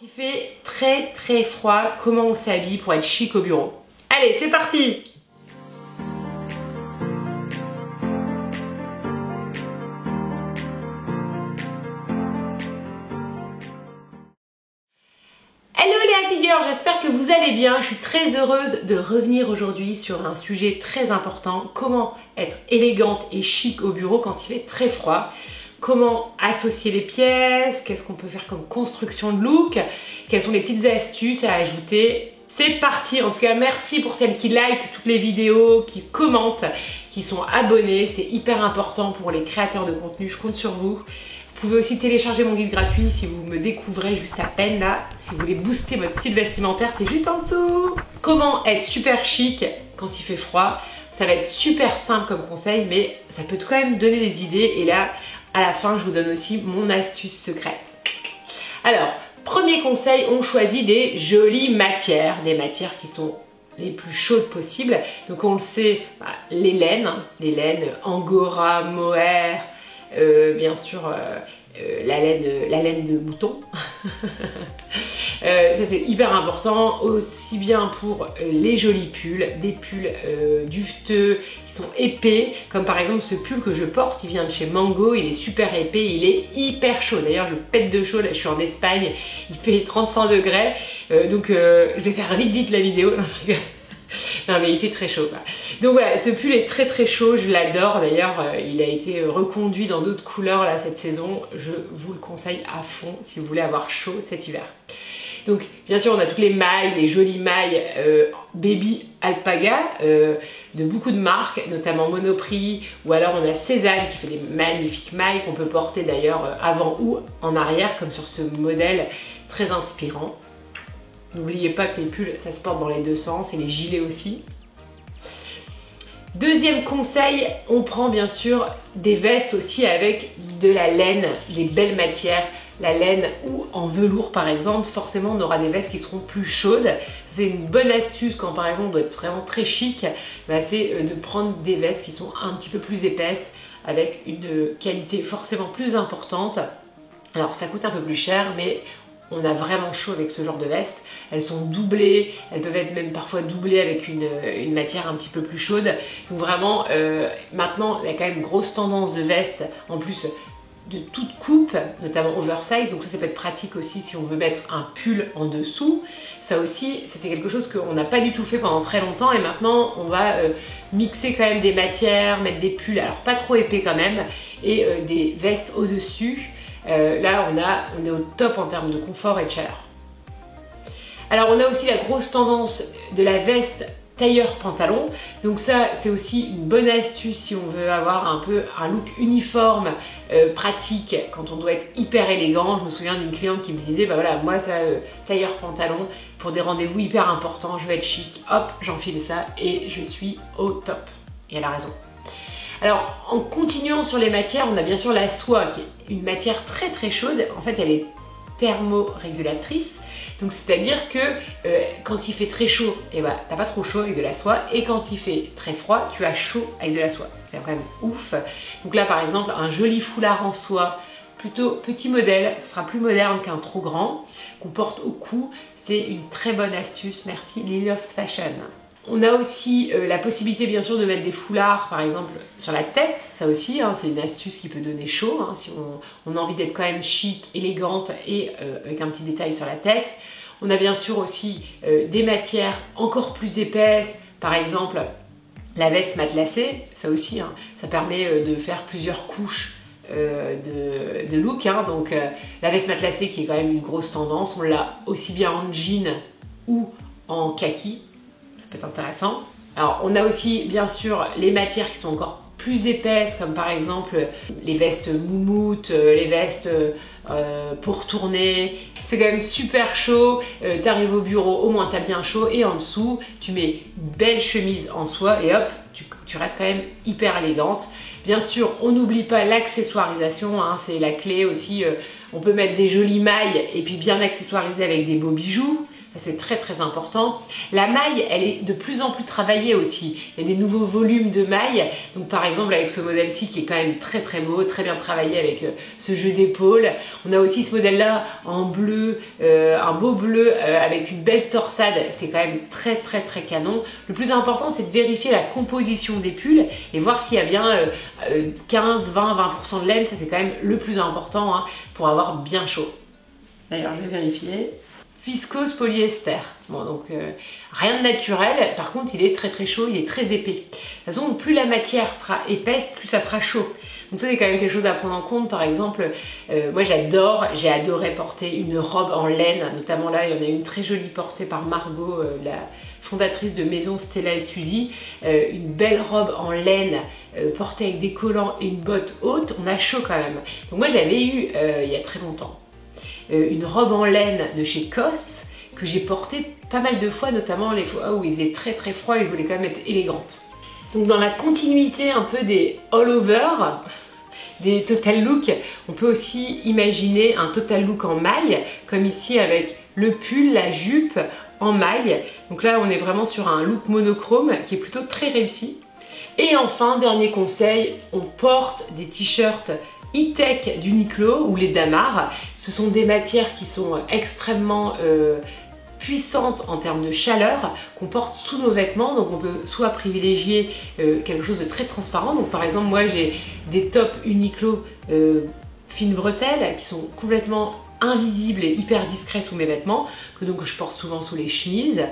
Il fait très froid, comment on s'habille pour être chic au bureau? Allez, c'est parti! Hello les Happy Girls, j'espère que vous allez bien. Je suis très heureuse de revenir aujourd'hui sur un sujet très important. Comment être élégante et chic au bureau quand il fait très froid. Comment associer les pièces, qu'est-ce qu'on peut faire comme construction de look, quelles sont les petites astuces à ajouter. C'est parti. En tout cas, merci pour celles qui likent toutes les vidéos, qui commentent, qui sont abonnées. C'est hyper important pour les créateurs de contenu, je compte sur vous. Vous pouvez aussi télécharger mon guide gratuit si vous me découvrez juste à peine là. Si vous voulez booster votre style vestimentaire, c'est juste en dessous. Comment être super chic quand il fait froid? Ça va être super simple comme conseil, mais ça peut quand même donner des idées. Et là, à la fin, je vous donne aussi mon astuce secrète. Alors, premier conseil, on choisit des jolies matières. Des matières qui sont les plus chaudes possibles. Donc on le sait, les laines angora, mohair, bien sûr la laine de mouton. Ça c'est hyper important, aussi bien pour les jolis pulls, des pulls duveteux qui sont épais, comme par exemple ce pull que je porte, il vient de chez Mango, il est super épais, il est hyper chaud. D'ailleurs je pète de chaud, là je suis en Espagne, il fait 35 degrés, donc je vais faire vite la vidéo. Non mais il fait très chaud quoi. Donc voilà, ce pull est très chaud, je l'adore. D'ailleurs il a été reconduit dans d'autres couleurs là cette saison. Je vous le conseille à fond si vous voulez avoir chaud cet hiver. Donc bien sûr on a toutes les mailles, les jolies mailles Baby Alpaga de beaucoup de marques, notamment Monoprix, ou alors on a Cézanne qui fait des magnifiques mailles qu'on peut porter d'ailleurs avant ou en arrière comme sur ce modèle très inspirant. N'oubliez pas que les pulls, ça se porte dans les deux sens et les gilets aussi. Deuxième conseil, on prend bien sûr des vestes aussi avec de la laine, des belles matières, la laine ou en velours par exemple. Forcément, on aura des vestes qui seront plus chaudes. C'est une bonne astuce quand par exemple on doit être vraiment très chic, c'est de prendre des vestes qui sont un petit peu plus épaisses avec une qualité forcément plus importante. Alors ça coûte un peu plus cher, mais on a vraiment chaud avec ce genre de veste. Elles sont doublées, elles peuvent être même parfois doublées avec une matière un petit peu plus chaude. Donc vraiment, maintenant, il y a quand même une grosse tendance de veste, en plus de toute coupe, notamment oversize. Donc ça peut être pratique aussi si on veut mettre un pull en dessous. Ça aussi, c'est quelque chose qu'on n'a pas du tout fait pendant très longtemps. Et maintenant, on va mixer quand même des matières, mettre des pulls, alors pas trop épais quand même, et des vestes au-dessus. Là on est au top en termes de confort et de chaleur. Alors on a aussi la grosse tendance de la veste tailleur pantalon. Donc ça c'est aussi une bonne astuce si on veut avoir un peu un look uniforme, pratique quand on doit être hyper élégant. Je me souviens d'une cliente qui me disait bah voilà, moi ça tailleur pantalon pour des rendez-vous hyper importants, je veux être chic, hop j'enfile ça et je suis au top. Et elle a raison. Alors, en continuant sur les matières, on a bien sûr la soie qui est une matière très chaude. En fait, elle est thermorégulatrice. Donc, c'est-à-dire que quand il fait très chaud, t'as pas trop chaud avec de la soie. Et quand il fait très froid, tu as chaud avec de la soie. C'est quand même ouf. Donc là, par exemple, un joli foulard en soie, plutôt petit modèle, ce sera plus moderne qu'un trop grand, qu'on porte au cou. C'est une très bonne astuce. Merci Lily of Fashion. On a aussi la possibilité bien sûr de mettre des foulards par exemple sur la tête, ça aussi c'est une astuce qui peut donner chaud si on a envie d'être quand même chic, élégante et avec un petit détail sur la tête. On a bien sûr aussi des matières encore plus épaisses, par exemple la veste matelassée, ça aussi ça permet de faire plusieurs couches de look. Donc la veste matelassée qui est quand même une grosse tendance, on l'a aussi bien en jean ou en kaki. Intéressant. Alors on a aussi bien sûr les matières qui sont encore plus épaisses comme par exemple les vestes moumoute, les vestes pour tourner. C'est quand même super chaud, tu arrives au bureau, au moins tu as bien chaud et en dessous tu mets une belle chemise en soie et hop, tu restes quand même hyper élégante. Bien sûr, on n'oublie pas l'accessoirisation, c'est la clé aussi. On peut mettre des jolies mailles et puis bien accessoiriser avec des beaux bijoux. c'est très très important. La maille, elle est de plus en plus travaillée aussi. Il y a des nouveaux volumes de mailles. Donc par exemple avec ce modèle-ci qui est quand même très très beau, très bien travaillé avec ce jeu d'épaule. On a aussi ce modèle-là en bleu, un beau bleu avec une belle torsade. C'est quand même très très très canon. Le plus important, c'est de vérifier la composition des pulls et voir s'il y a bien 15, 20, 20% de laine. Ça c'est quand même le plus important hein, pour avoir bien chaud. D'ailleurs, je vais vérifier. Viscose polyester. Bon, donc rien de naturel. Par contre, il est très très chaud, il est très épais. De toute façon, plus la matière sera épaisse, plus ça sera chaud. Donc ça, c'est quand même quelque chose à prendre en compte. Par exemple, moi j'ai adoré porter une robe en laine. Notamment là, il y en a une très jolie portée par Margot, la fondatrice de Maison Stella et Suzy. Une belle robe en laine portée avec des collants et une botte haute. On a chaud quand même. Donc moi, j'avais eu, il y a très longtemps, une robe en laine de chez COS que j'ai portée pas mal de fois, notamment les fois où il faisait très très froid et je voulais quand même être élégante. Donc dans la continuité un peu des all-over, des total look, on peut aussi imaginer un total look en maille, comme ici avec le pull, la jupe en maille. Donc là on est vraiment sur un look monochrome qui est plutôt très réussi. Et enfin, dernier conseil, on porte des t-shirts E-Tech d'Uniqlo ou les Damar. Ce sont des matières qui sont extrêmement puissantes en termes de chaleur qu'on porte sous nos vêtements. Donc on peut soit privilégier quelque chose de très transparent. Donc par exemple moi j'ai des tops Uniqlo fines bretelles qui sont complètement invisibles et hyper discrets sous mes vêtements, que donc je porte souvent sous les chemises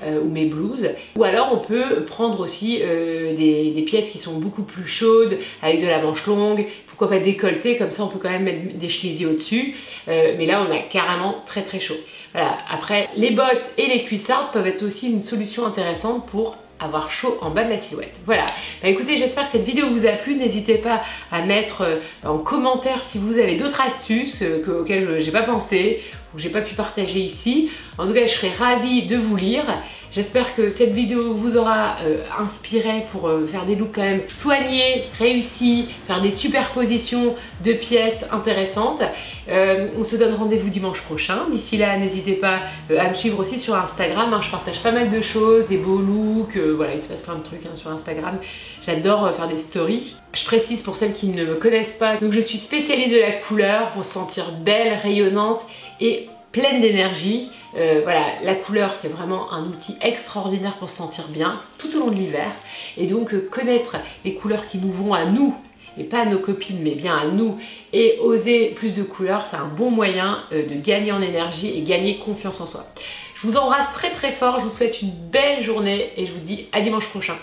ou mes blouses. Ou alors on peut prendre aussi des pièces qui sont beaucoup plus chaudes avec de la manche longue, pourquoi pas décolleté, comme ça on peut quand même mettre des chemisiers au-dessus, mais là on a carrément très très chaud. Voilà. Après, les bottes et les cuissardes peuvent être aussi une solution intéressante pour avoir chaud en bas de la silhouette. Voilà, bah écoutez, j'espère que cette vidéo vous a plu. N'hésitez pas à mettre en commentaire si vous avez d'autres astuces auxquelles j'ai pas pensé ou que j'ai pas pu partager ici. En tout cas, je serais ravie de vous lire. J'espère que cette vidéo vous aura inspiré pour faire des looks quand même soignés, réussis, faire des superpositions de pièces intéressantes. On se donne rendez-vous dimanche prochain. D'ici là, n'hésitez pas à me suivre aussi sur Instagram. Hein. Je partage pas mal de choses, des beaux looks. Voilà, il se passe plein de trucs hein, sur Instagram. J'adore faire des stories. Je précise pour celles qui ne me connaissent pas, donc je suis spécialiste de la couleur pour se sentir belle, rayonnante et pleine d'énergie. Voilà, la couleur c'est vraiment un outil extraordinaire pour se sentir bien tout au long de l'hiver. Et donc connaître les couleurs qui nous vont à nous, et pas à nos copines mais bien à nous, et oser plus de couleurs, c'est un bon moyen de gagner en énergie et gagner confiance en soi. Je vous embrasse très très fort, je vous souhaite une belle journée et je vous dis à dimanche prochain.